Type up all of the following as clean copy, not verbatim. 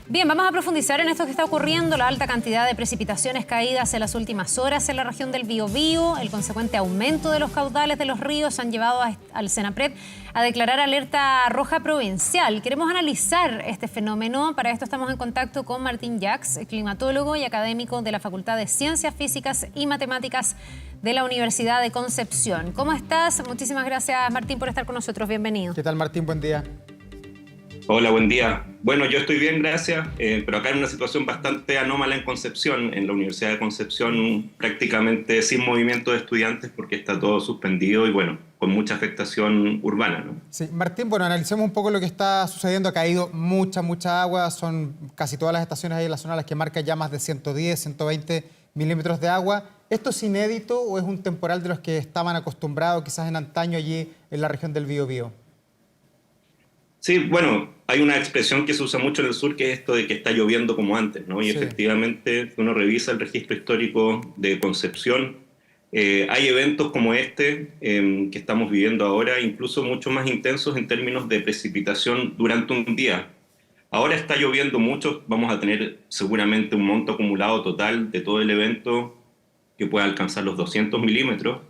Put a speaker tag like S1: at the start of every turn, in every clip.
S1: Bien, vamos a profundizar en esto que está ocurriendo, la alta cantidad de precipitaciones caídas en las últimas horas en la región del Biobío. El consecuente aumento de los caudales de los ríos han llevado al Senapred a declarar alerta roja provincial. Queremos analizar este fenómeno. Para esto estamos en contacto con Martín Jacks, climatólogo y académico de la Facultad de Ciencias Físicas y Matemáticas de la Universidad de Concepción. ¿Cómo estás? Muchísimas gracias, Martín, por estar con nosotros. Bienvenido.
S2: ¿Qué tal, Martín? Buen día.
S3: Hola, buen día. Bueno, yo estoy bien, gracias, pero acá en una situación bastante anómala en Concepción, en la Universidad de Concepción, prácticamente sin movimiento de estudiantes porque está todo suspendido y bueno, con mucha afectación urbana, ¿no?
S2: Sí, Martín, bueno, analicemos un poco lo que está sucediendo. Ha caído mucha agua, son casi todas las estaciones ahí en la zona las que marcan ya más de 110, 120 milímetros de agua. ¿Esto es inédito o es un temporal de los que estaban acostumbrados quizás en antaño allí en la región del Biobío?
S3: Sí, bueno, hay una expresión que se usa mucho en el sur que es esto de que está lloviendo como antes, ¿no? Y
S2: sí,
S3: efectivamente, si uno revisa el registro histórico de Concepción, hay eventos como este que estamos viviendo ahora, incluso mucho más intensos en términos de precipitación durante un día. Ahora está lloviendo mucho, vamos a tener seguramente un monto acumulado total de todo el evento que pueda alcanzar los 200 milímetros,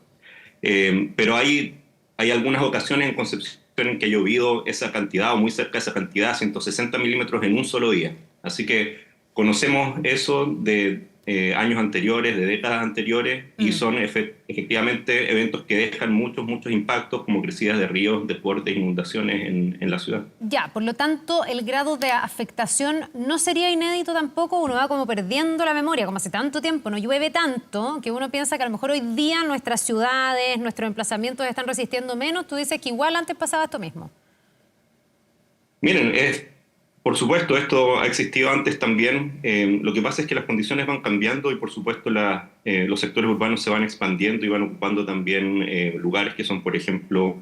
S3: pero hay algunas ocasiones en Concepción en que ha llovido esa cantidad o muy cerca de esa cantidad, 160 milímetros en un solo día. Así que conocemos eso de años anteriores, de décadas anteriores, y son efectivamente eventos que dejan muchos impactos, como crecidas de ríos, deportes, inundaciones en la ciudad.
S1: Ya, por lo tanto, el grado de afectación no sería inédito tampoco. Uno va como perdiendo la memoria, como hace tanto tiempo no llueve tanto, que uno piensa que a lo mejor hoy día nuestras ciudades, nuestros emplazamientos están resistiendo menos. Tú dices que igual antes pasaba esto mismo.
S3: Miren, por supuesto, esto ha existido antes también. Lo que pasa es que las condiciones van cambiando y, por supuesto, los sectores urbanos se van expandiendo y van ocupando también lugares que son, por ejemplo,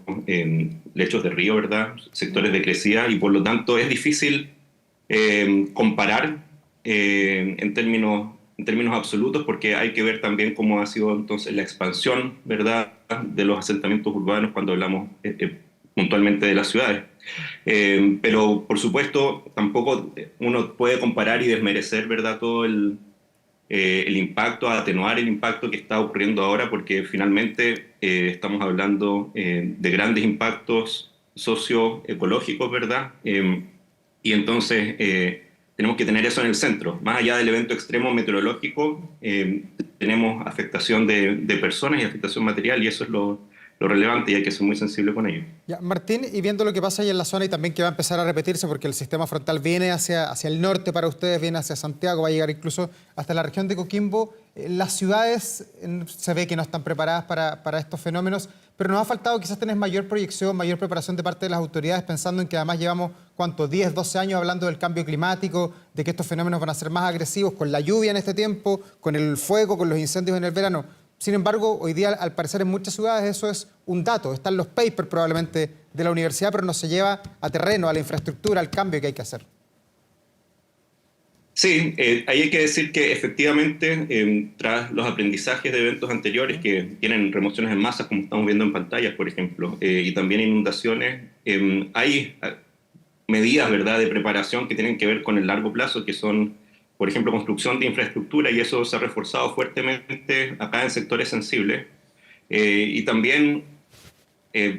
S3: lechos de río, ¿verdad? Sectores de crecida, y por lo tanto es difícil comparar en términos absolutos, porque hay que ver también cómo ha sido entonces la expansión, ¿verdad?, de los asentamientos urbanos cuando hablamos puntualmente de las ciudades. Pero, por supuesto, tampoco uno puede comparar y desmerecer, ¿verdad?, todo el impacto, atenuar el impacto que está ocurriendo ahora, porque finalmente estamos hablando de grandes impactos socioecológicos, ¿verdad? Y entonces tenemos que tener eso en el centro. Más allá del evento extremo meteorológico, tenemos afectación de personas y afectación material, y eso es lo relevante y hay que ser muy sensible con ello.
S2: Ya, Martín, y viendo lo que pasa ahí en la zona y también que va a empezar a repetirse porque el sistema frontal viene hacia el norte para ustedes, viene hacia Santiago, va a llegar incluso hasta la región de Coquimbo, las ciudades se ve que no están preparadas para estos fenómenos, pero nos ha faltado quizás tener mayor proyección, mayor preparación de parte de las autoridades, pensando en que además llevamos, ¿cuánto? 10, 12 años hablando del cambio climático, de que estos fenómenos van a ser más agresivos con la lluvia en este tiempo, con el fuego, con los incendios en el verano. Sin embargo, hoy día, al parecer, en muchas ciudades eso es un dato. Están los papers probablemente de la universidad, pero no se lleva a terreno, a la infraestructura, al cambio que hay que hacer.
S3: Sí, ahí hay que decir que efectivamente, tras los aprendizajes de eventos anteriores que tienen remociones en masa, como estamos viendo en pantallas, por ejemplo, y también inundaciones, hay medidas, ¿verdad?, de preparación que tienen que ver con el largo plazo, que son, por ejemplo, construcción de infraestructura, y eso se ha reforzado fuertemente acá en sectores sensibles. Y también,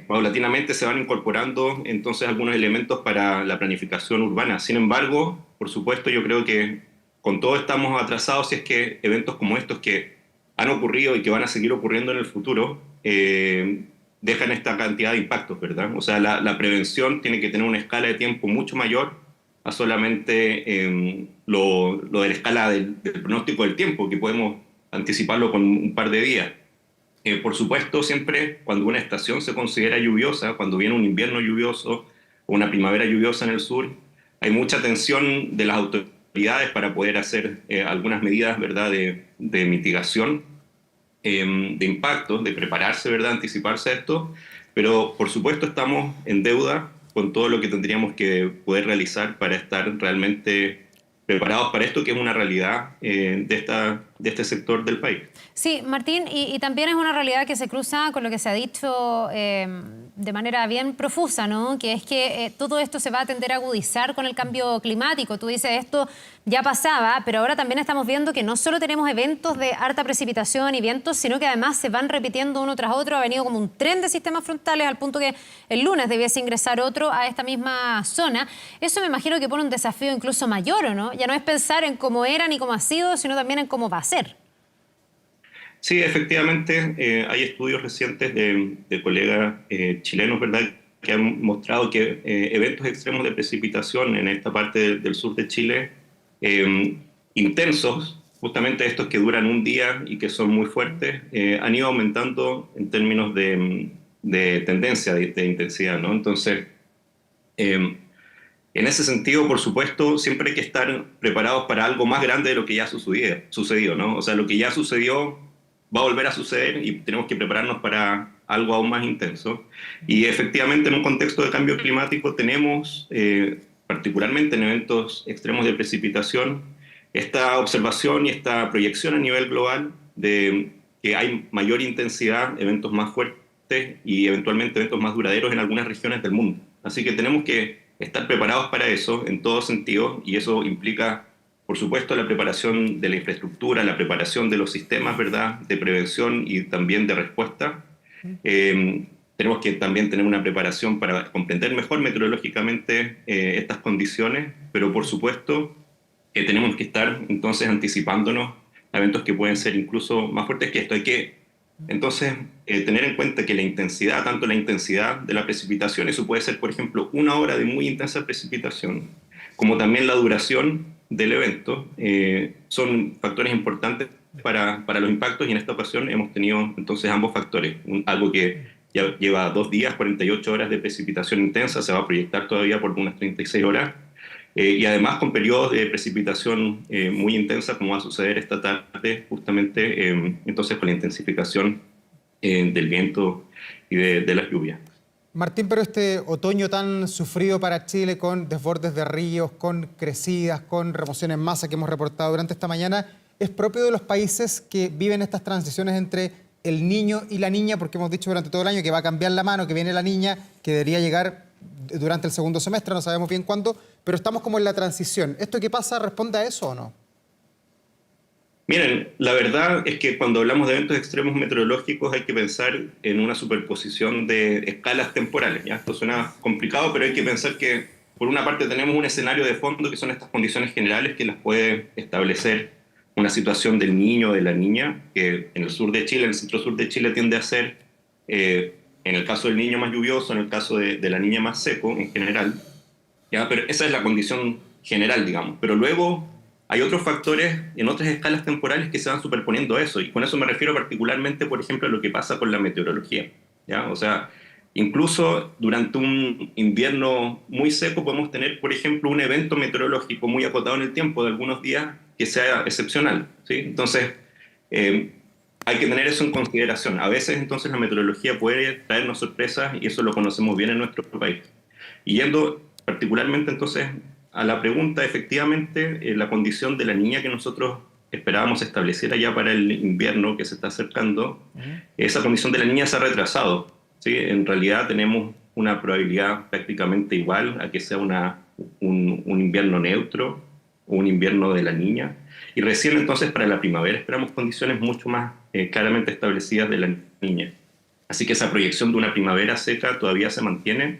S3: paulatinamente, se van incorporando entonces algunos elementos para la planificación urbana. Sin embargo, por supuesto, yo creo que con todo estamos atrasados si es que eventos como estos que han ocurrido y que van a seguir ocurriendo en el futuro dejan esta cantidad de impactos, ¿verdad? O sea, la prevención tiene que tener una escala de tiempo mucho mayor a solamente lo de la escala del pronóstico del tiempo, que podemos anticiparlo con un par de días. Por supuesto, siempre cuando una estación se considera lluviosa, cuando viene un invierno lluvioso o una primavera lluviosa en el sur, hay mucha atención de las autoridades para poder hacer algunas medidas, ¿verdad?, de mitigación de impactos, de prepararse, ¿verdad?, anticiparse a esto, pero por supuesto estamos en deuda con todo lo que tendríamos que poder realizar para estar realmente preparados para esto, que es una realidad de este sector del país.
S1: Sí, Martín, y también es una realidad que se cruza con lo que se ha dicho de manera bien profusa, ¿no? Que es que todo esto se va a tender a agudizar con el cambio climático. Tú dices, esto ya pasaba, pero ahora también estamos viendo que no solo tenemos eventos de harta precipitación y vientos, sino que además se van repitiendo uno tras otro. Ha venido como un tren de sistemas frontales al punto que el lunes debiese ingresar otro a esta misma zona. Eso me imagino que pone un desafío incluso mayor, ¿o no? Ya no es pensar en cómo era ni cómo ha sido, sino también en cómo va a ser.
S3: Sí, efectivamente, hay estudios recientes de colegas chilenos, ¿verdad?, que han mostrado que eventos extremos de precipitación en esta parte del sur de Chile, intensos, justamente estos que duran un día y que son muy fuertes, han ido aumentando en términos de tendencia, de intensidad, ¿no? Entonces, en ese sentido, por supuesto, siempre hay que estar preparados para algo más grande de lo que ya ha sucedido, ¿no? O sea, lo que ya sucedió va a volver a suceder y tenemos que prepararnos para algo aún más intenso. Y efectivamente, en un contexto de cambio climático tenemos, particularmente en eventos extremos de precipitación, esta observación y esta proyección a nivel global de que hay mayor intensidad, eventos más fuertes y eventualmente eventos más duraderos en algunas regiones del mundo. Así que tenemos que estar preparados para eso en todo sentido, y eso implica, por supuesto, la preparación de la infraestructura, la preparación de los sistemas, ¿verdad?, de prevención y también de respuesta. Tenemos que también tener una preparación para comprender mejor meteorológicamente estas condiciones, pero por supuesto tenemos que estar entonces anticipándonos a eventos que pueden ser incluso más fuertes que esto. Hay que entonces tener en cuenta que la intensidad, tanto la intensidad de la precipitación, eso puede ser, por ejemplo, una hora de muy intensa precipitación, como también la duración del evento, son factores importantes para los impactos, y en esta ocasión hemos tenido entonces ambos factores. Algo que ya lleva 2 días, 48 horas de precipitación intensa, se va a proyectar todavía por unas 36 horas, y además con periodos de precipitación muy intensa, como va a suceder esta tarde, justamente entonces con la intensificación del viento y de las lluvias.
S2: Martín, pero este otoño tan sufrido para Chile, con desbordes de ríos, con crecidas, con remoción en masa que hemos reportado durante esta mañana, ¿es propio de los países que viven estas transiciones entre el niño y la niña? Porque hemos dicho durante todo el año que va a cambiar la mano, que viene la niña, que debería llegar durante el segundo semestre, no sabemos bien cuándo, pero estamos como en la transición. ¿Esto qué pasa responde a eso o no?
S3: Miren, la verdad es que cuando hablamos de eventos extremos meteorológicos hay que pensar en una superposición de escalas temporales, ¿ya? Esto suena complicado, pero hay que pensar que por una parte tenemos un escenario de fondo que son estas condiciones generales que las puede establecer una situación del niño o de la niña, que en el sur de Chile, en el centro-sur de Chile tiende a ser, en el caso del niño, más lluvioso, en el caso de la niña más seco en general, ¿ya? Pero esa es la condición general, digamos. Pero luego hay otros factores en otras escalas temporales que se van superponiendo a eso, y con eso me refiero particularmente, por ejemplo, a lo que pasa con la meteorología, ¿ya? O sea, incluso durante un invierno muy seco podemos tener, por ejemplo, un evento meteorológico muy acotado en el tiempo de algunos días que sea excepcional, ¿sí? Entonces, hay que tener eso en consideración. A veces, entonces, la meteorología puede traernos sorpresas, y eso lo conocemos bien en nuestro país. Y yendo particularmente, entonces, a la pregunta, efectivamente, la condición de la niña que nosotros esperábamos estableciera ya para el invierno que se está acercando, esa condición de la niña se ha retrasado, ¿sí? En realidad tenemos una probabilidad prácticamente igual a que sea un invierno neutro o un invierno de la niña. Y recién entonces para la primavera esperamos condiciones mucho más claramente establecidas de la niña. Así que esa proyección de una primavera seca todavía se mantiene,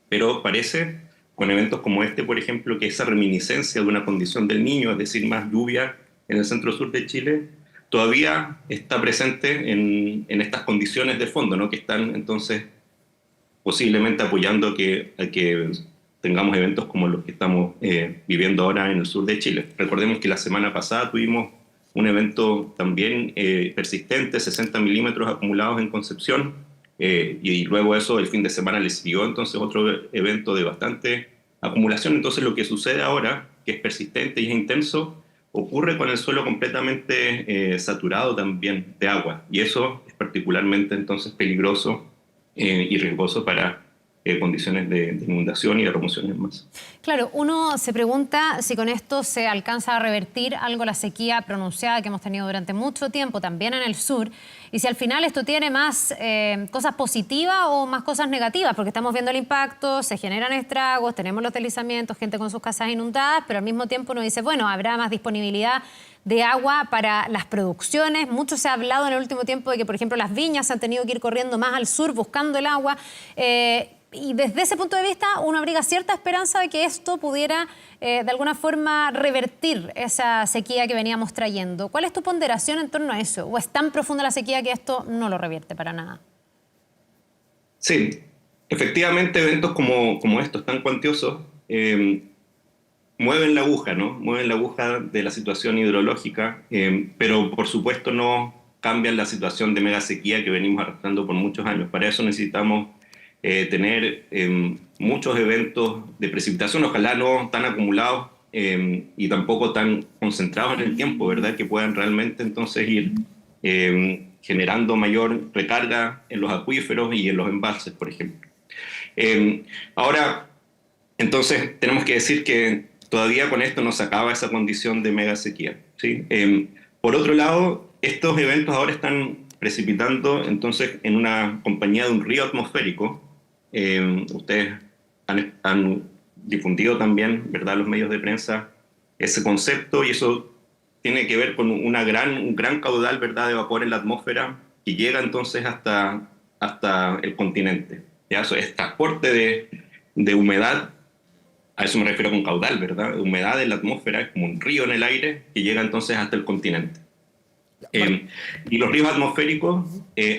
S3: pero parece, con eventos como este, por ejemplo, que esa reminiscencia de una condición del niño, es decir, más lluvia en el centro-sur de Chile, todavía está presente en estas condiciones de fondo, ¿no? Que están entonces posiblemente apoyando a que tengamos eventos como los que estamos viviendo ahora en el sur de Chile. Recordemos que la semana pasada tuvimos un evento también persistente, 60 milímetros acumulados en Concepción, y luego eso el fin de semana le siguió entonces otro evento de bastante acumulación. Entonces lo que sucede ahora, que es persistente y es intenso, ocurre con el suelo completamente saturado también de agua, y eso es particularmente entonces peligroso y riesgoso para condiciones de inundación y de remoción en masa.
S1: Claro, uno se pregunta si con esto se alcanza a revertir algo la sequía pronunciada que hemos tenido durante mucho tiempo, también en el sur, y si al final esto tiene más cosas positivas o más cosas negativas, porque estamos viendo el impacto, se generan estragos, tenemos los deslizamientos, gente con sus casas inundadas, pero al mismo tiempo uno dice, bueno, habrá más disponibilidad de agua para las producciones. Mucho se ha hablado en el último tiempo de que, por ejemplo, las viñas han tenido que ir corriendo más al sur buscando el agua. Y desde ese punto de vista uno abriga cierta esperanza de que esto pudiera de alguna forma revertir esa sequía que veníamos trayendo. ¿Cuál es tu ponderación en torno a eso? ¿O es tan profunda la sequía que esto no lo revierte para nada?
S3: Sí, efectivamente eventos como estos tan cuantiosos mueven la aguja, ¿no? Mueven la aguja de la situación hidrológica, pero por supuesto no cambian la situación de mega sequía que venimos arrastrando por muchos años. Para eso necesitamos tener muchos eventos de precipitación, ojalá no tan acumulados y tampoco tan concentrados en el tiempo, ¿verdad? Que puedan realmente entonces ir generando mayor recarga en los acuíferos y en los embalses, por ejemplo. Ahora, entonces tenemos que decir que todavía con esto no se acaba esa condición de mega sequía, ¿sí? Por otro lado, estos eventos ahora están precipitando entonces en una compañía de un río atmosférico. Ustedes han difundido también, ¿verdad?, los medios de prensa ese concepto, y eso tiene que ver con un gran caudal, ¿verdad?, de vapor en la atmósfera que llega entonces hasta el continente. ¿Ya? Eso es transporte de humedad, a eso me refiero con caudal, ¿verdad? Humedad en la atmósfera es como un río en el aire que llega entonces hasta el continente. Y los ríos atmosféricos,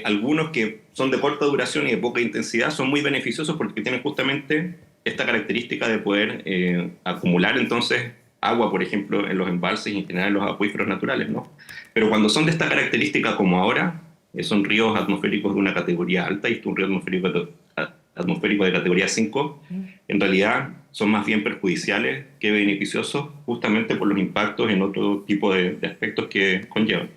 S3: algunos que son de corta duración y de poca intensidad, son muy beneficiosos porque tienen justamente esta característica de poder acumular entonces agua, por ejemplo, en los embalses y en general en los acuíferos naturales, ¿no? Pero cuando son de esta característica como ahora, son ríos atmosféricos de una categoría alta, y esto es un río atmosférico de categoría 5, en realidad son más bien perjudiciales que beneficiosos, justamente por los impactos en otro tipo de aspectos que conllevan.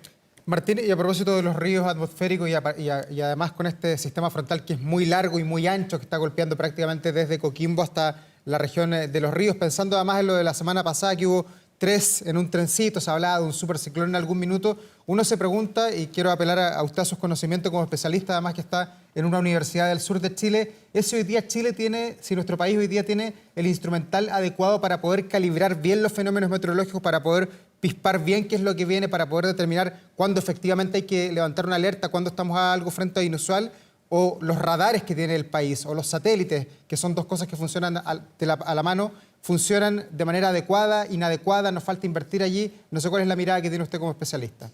S2: Martín, y a propósito de los ríos atmosféricos y además con este sistema frontal que es muy largo y muy ancho, que está golpeando prácticamente desde Coquimbo hasta la región de los ríos, pensando además en lo de la semana pasada que hubo 3 en un trencito, se hablaba de un superciclón en algún minuto, uno se pregunta, y quiero apelar a usted a sus conocimientos como especialista, además que está en una universidad del sur de Chile, es si hoy día Chile tiene, si nuestro país hoy día tiene el instrumental adecuado para poder calibrar bien los fenómenos meteorológicos, para poder pispar bien qué es lo que viene, para poder determinar cuándo efectivamente hay que levantar una alerta, cuándo estamos a algo frente a inusual, o los radares que tiene el país, o los satélites, que son dos cosas que funcionan a la mano, funcionan de manera adecuada, inadecuada, nos falta invertir allí. No sé cuál es la mirada que tiene usted como especialista.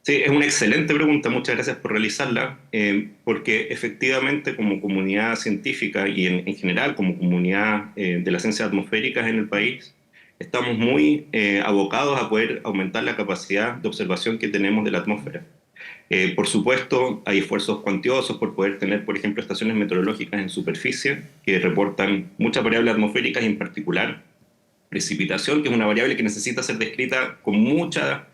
S3: Sí, es una excelente pregunta, muchas gracias por realizarla, porque efectivamente como comunidad científica y en general como comunidad de las ciencias atmosféricas en el país, estamos muy abocados a poder aumentar la capacidad de observación que tenemos de la atmósfera. Por supuesto, hay esfuerzos cuantiosos por poder tener, por ejemplo, estaciones meteorológicas en superficie que reportan muchas variables atmosféricas y en particular precipitación, que es una variable que necesita ser descrita con mucha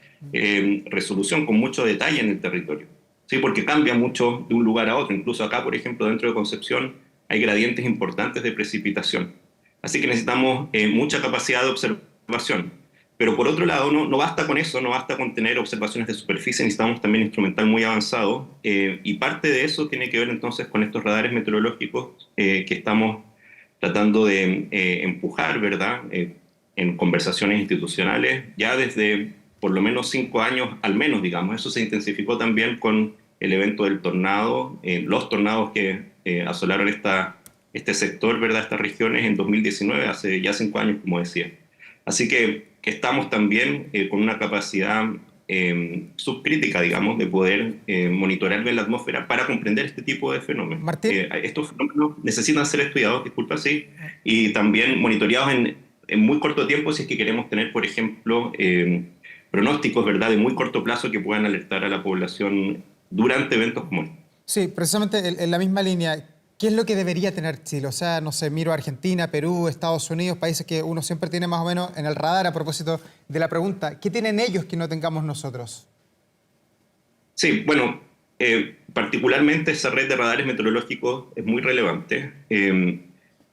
S3: resolución, con mucho detalle en el territorio, ¿sí? Porque cambia mucho de un lugar a otro. Incluso acá, por ejemplo, dentro de Concepción hay gradientes importantes de precipitación. Así que necesitamos mucha capacidad de observación. Pero por otro lado, no basta con eso, no basta con tener observaciones de superficie, necesitamos también instrumental muy avanzado, y parte de eso tiene que ver entonces con estos radares meteorológicos que estamos tratando de empujar, ¿verdad? En conversaciones institucionales, ya desde por lo menos 5 años, al menos, digamos. Eso se intensificó también con el evento del tornado, los tornados que asolaron este sector, ¿verdad? Estas regiones en 2019, hace ya 5 años, como decía. Así que estamos también con una capacidad subcrítica, digamos, de poder monitorear bien la atmósfera para comprender este tipo de fenómenos.
S2: Martín.
S3: Estos fenómenos necesitan ser estudiados, disculpa, sí, y también monitoreados en muy corto tiempo si es que queremos tener, por ejemplo, pronósticos, ¿verdad?, de muy corto plazo que puedan alertar a la población durante eventos como este.
S2: Sí, precisamente en la misma línea. ¿Qué es lo que debería tener Chile? O sea, no sé, miro a Argentina, Perú, Estados Unidos, países que uno siempre tiene más o menos en el radar a propósito de la pregunta. ¿Qué tienen ellos que no tengamos nosotros?
S3: Sí, bueno, Particularmente esa red de radares meteorológicos es muy relevante.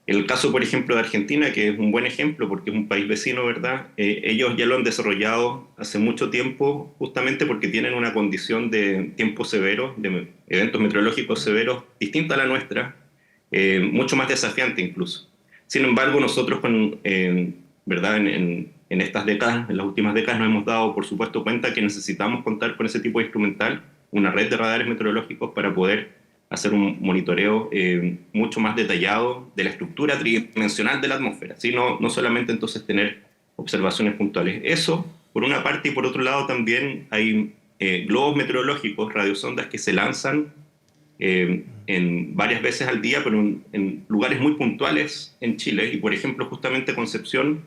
S3: El caso, por ejemplo, de Argentina, que es un buen ejemplo porque es un país vecino, ¿verdad? Ellos ya lo han desarrollado hace mucho tiempo justamente porque tienen una condición de tiempo severo, de eventos meteorológicos severos distinta a la nuestra, mucho más desafiante incluso. Sin embargo, nosotros ¿verdad? En estas décadas, en las últimas décadas, nos hemos dado, por supuesto, cuenta que necesitamos contar con ese tipo de instrumental, una red de radares meteorológicos para poder hacer un monitoreo mucho más detallado de la estructura tridimensional de la atmósfera, ¿sí? No solamente entonces tener observaciones puntuales. Eso, por una parte, y por otro lado también hay globos meteorológicos, radiosondas que se lanzan en varias veces al día, pero en lugares muy puntuales en Chile. Y, por ejemplo, justamente Concepción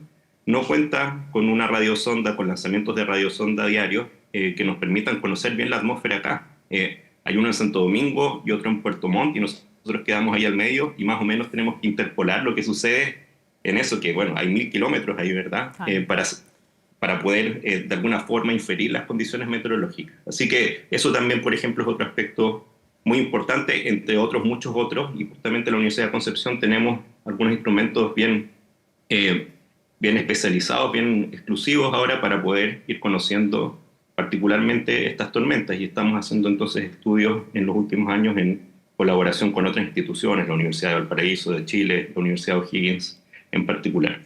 S3: no cuenta con una radiosonda, con lanzamientos de radiosonda diarios que nos permitan conocer bien la atmósfera acá. Hay uno en Santo Domingo y otro en Puerto Montt, y nosotros quedamos ahí al medio y más o menos tenemos que interpolar lo que sucede en eso, que bueno, hay 1000 kilómetros ahí, ¿verdad? Para poder de alguna forma inferir las condiciones meteorológicas. Así que eso también, por ejemplo, es otro aspecto muy importante, entre otros muchos otros, y justamente en la Universidad de Concepción tenemos algunos instrumentos bien especializados, bien exclusivos ahora para poder ir conociendo particularmente estas tormentas, y estamos haciendo entonces estudios en los últimos años en colaboración con otras instituciones, la Universidad de Valparaíso de Chile, la Universidad O'Higgins en particular.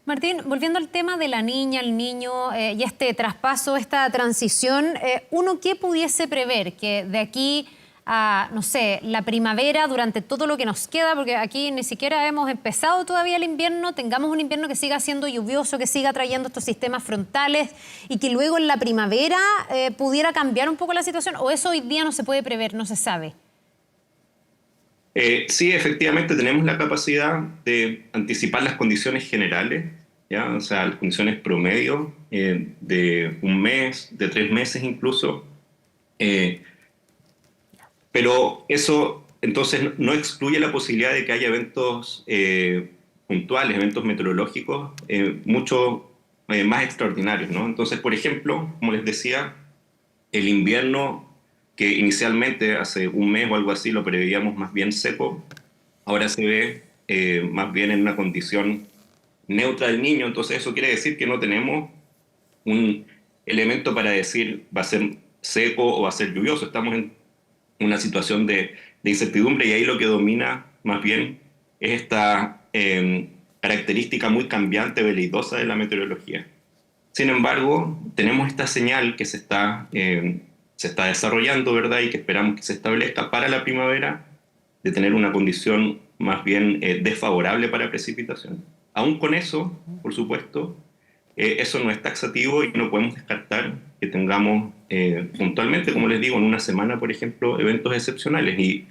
S1: Martín, volviendo al tema de la niña, el niño y este traspaso, esta transición, ¿uno qué pudiese prever? Que de aquí a, no sé, la primavera, durante todo lo que nos queda, porque aquí ni siquiera hemos empezado todavía el invierno, tengamos un invierno que siga siendo lluvioso, que siga trayendo estos sistemas frontales y que luego en la primavera pudiera cambiar un poco la situación, o eso hoy día no se puede prever, no se sabe.
S3: Sí, efectivamente tenemos la capacidad de anticipar las condiciones generales, ¿ya? O sea, las condiciones promedio de un mes, de 3 meses incluso. Pero eso entonces no excluye la posibilidad de que haya eventos puntuales, eventos meteorológicos mucho más extraordinarios, ¿no? Entonces, por ejemplo, como les decía, el invierno que inicialmente hace un mes o algo así lo preveíamos más bien seco, ahora se ve más bien en una condición neutra del Niño. Entonces eso quiere decir que no tenemos un elemento para decir va a ser seco o va a ser lluvioso. Estamos en una situación de incertidumbre, y ahí lo que domina más bien es esta característica muy cambiante, veleidosa de la meteorología. Sin embargo, tenemos esta señal que se está desarrollando, ¿verdad? Y que esperamos que se establezca para la primavera, de tener una condición más bien desfavorable para precipitación. Aún con eso, por supuesto, eso no es taxativo y no podemos descartar que tengamos puntualmente, como les digo, en una semana, por ejemplo, eventos excepcionales. Y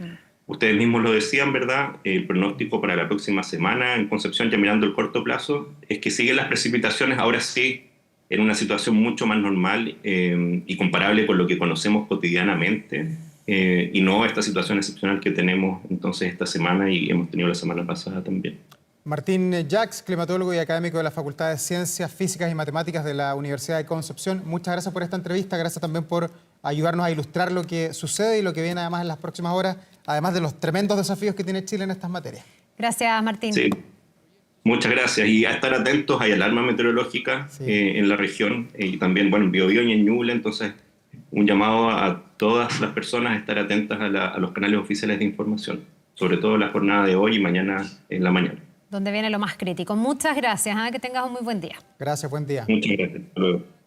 S3: ustedes mismos lo decían, ¿verdad? El pronóstico para la próxima semana en Concepción, ya mirando el corto plazo, es que siguen las precipitaciones, ahora sí, en una situación mucho más normal y comparable con lo que conocemos cotidianamente, y no esta situación excepcional que tenemos entonces esta semana y hemos tenido la semana pasada también.
S2: Martín Jacks, climatólogo y académico de la Facultad de Ciencias Físicas y Matemáticas de la Universidad de Concepción. Muchas gracias por esta entrevista, gracias también por ayudarnos a ilustrar lo que sucede y lo que viene además en las próximas horas, además de los tremendos desafíos que tiene Chile en estas materias.
S1: Gracias, Martín.
S3: Sí. Muchas gracias, y a estar atentos. Hay alarma meteorológica en la región, y también, bueno, en Biobío y en Ñuble. Entonces, un llamado a todas las personas a estar atentas a los canales oficiales de información, sobre todo la jornada de hoy y mañana en la mañana.
S1: Donde viene lo más crítico. Muchas gracias, que tengas un muy buen día.
S2: Gracias, buen día.
S3: Muchas gracias. Hasta luego.